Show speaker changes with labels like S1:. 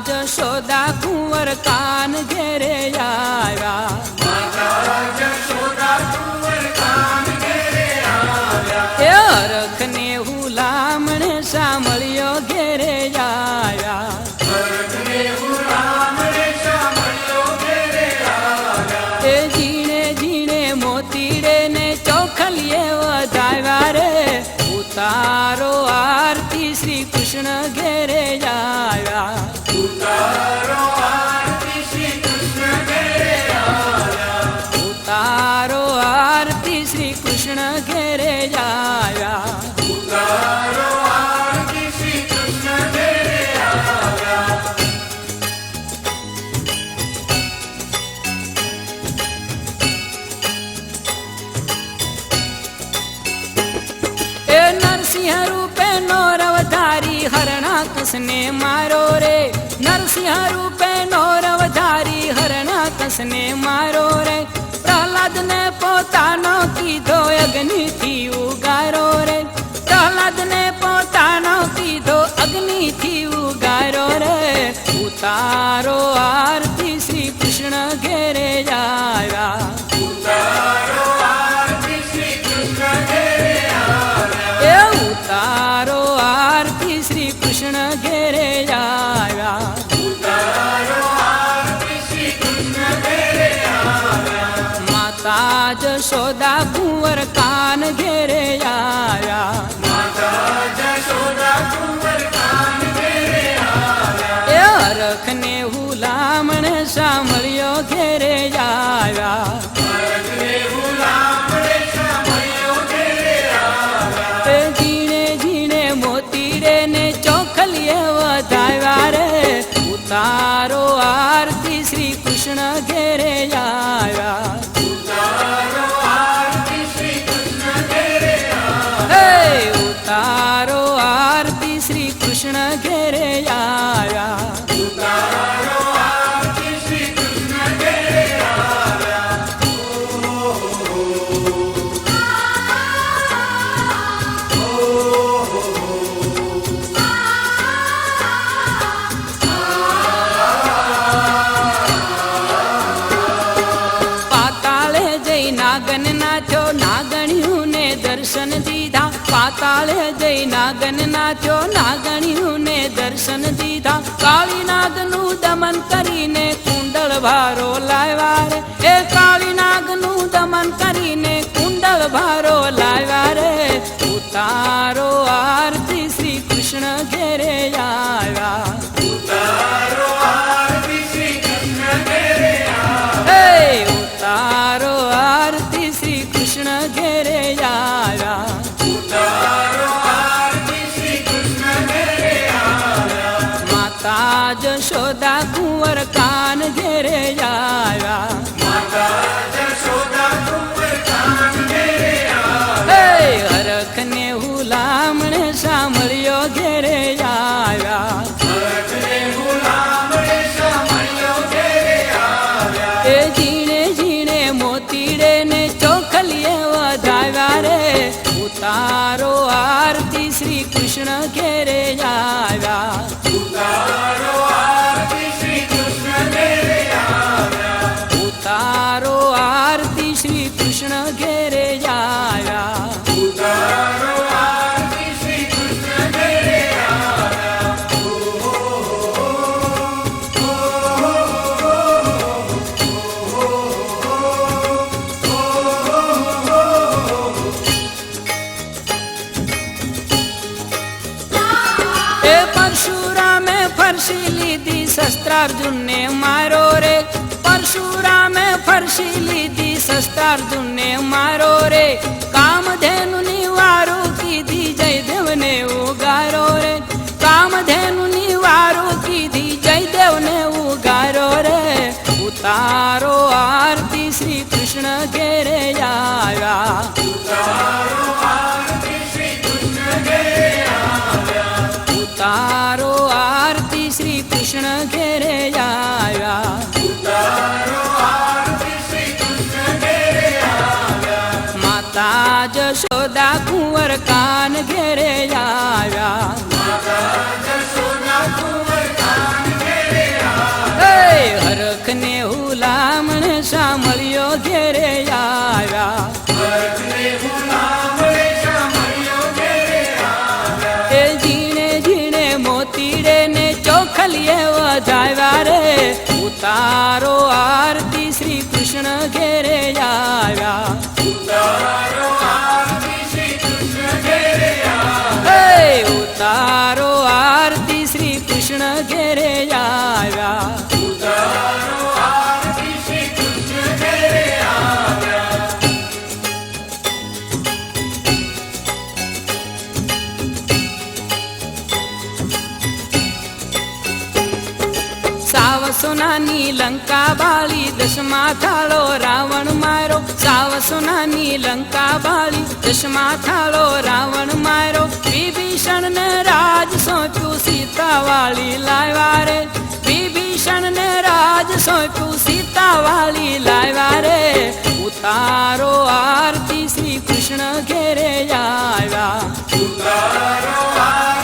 S1: જશોદા કુંવર કાન ઘેરે આવ્યા એ હરખને હુલામણે સાંભળ્યો ઘેરે આવ્યા એ ઝીણે ઝીણે મોતીડે ને ચોખલીએ વધાવ્યા રે ઉતારો આરતી શ્રી કૃષ્ણ ઘેરે આવ્યા ઉતારો આરતી શ્રી કૃષ્ણ ઘેરે આવ્યા એ નરસિંહ રૂપે નોરવધારી હરણાકસને મારો રે નરસિંહ રૂપે નોરવધારી હરણાકસને મારો રે પ્રહલાદ ને પોતાનો કીધો અગ્નિથી ઉગારો રે પ્રહલાદ ને પોતાનો કીધો અગ્નિથી ઉગારો રે ઉતારો આરતી શ્રી કૃષ્ણ ઘેરે આવ્યા એ ઉતારો આરતી શ્રી કૃષ્ણ ઘેરે આવ્યા માતા જશોદા કુંવર કાન ઘેરે આવ્યા એ હરખને હુલામણે સાંભળ્યો ઘેરે આવ્યા એ ઝીણે ઝીણે મોતીડે ને ચોખલીએ વધાવ્યા રે ઉતારો આરતી શ્રી કૃષ્ણ ઘેરે આવ્યા ઉતારો આરતી શ્રી કૃષ્ણ ઘેરે આવ્યા પાતાળે જઈ નાગન નાથ્યો નાગણ્યું ને દર્શન દીધા પાતાળે જઈ નાગન નાથ્યો નાગણ્યું ને દર્શન દીધા કાળી નાગનું દમન કરીને કુંડળ ભારો લાવ્યા રે એ કાળી નાગનું દમન કરીને કુંડળ ભારો લાવ્યા રે ઉતારો આરતી શ્રી કૃષ્ણ ઘેરે આવ્યા ઉતારો આરતી શ્રી કૃષ્ણ ઘેરે આવ્યા માતા જશોદા કુંવર કાન ઘેરે આવ્યા હરખને હુલામણે સાંભળ્યો ઘેરે આવ્યા એ ઝીણે ઝીણે મોતીડે ને ચોખલીએ વધાવ્યા રે ઉતારો આરતી શ્રી કૃષ્ણ ઘેરે આવ્યા ઉતારો આરતી શ્રી કૃષ્ણ ઘેરે આવ્યા પરશુરામે ફરસી લીધી શસ્ત્રાર્જુન ને મારો રે પરશુરામે ફરસી લીધી શસ્ત્રાર્જુન ને મારો રે કામધેનુ ની વારો કીધી જયદેવ ને ઉગારો રે કામધેનુ ની વારો કીધી જયદેવ ને ઉગારો રે ઉતારો આરતી શ્રી કૃષ્ણ ઘેરે આવ્યા ઉતારો આરતી શ્રી કૃષ્ણ ઘેરે આવ્યા માતા જશોદા કુંવર કાન ઘેરે આવ્યા ડોલીએ વધાવ્યા રે ઉતારો આરતી શ્રી કૃષ્ણ ઘેરે આવ્યા
S2: ઉતારો આરતી શ્રી કૃષ્ણ ઘેરે આવ્યા.
S1: હે ઉતારો આરતી શ્રી કૃષ્ણ ઘેરે આવ્યા
S2: ઉતારો આરતી શ્રી કૃષ્ણ ઘેરે આવ્યા.
S1: સાવ સોનાની લંકા બાળી દશમા થાળો રાવણ મારો સાવ સોનાની લંકા બાળી દશમા થાળો રાવણ મારો વિભીષણ ને રાજ સોંપ્યું સીતા વાળી લાવ્યા રે વિભીષણ ને રાજ સોંપ્યું સીતા વાળી લાવ્યા રે ઉતારો આરતી શ્રી કૃષ્ણ ઘેરે આવ્યા
S2: ઉતારો આરતી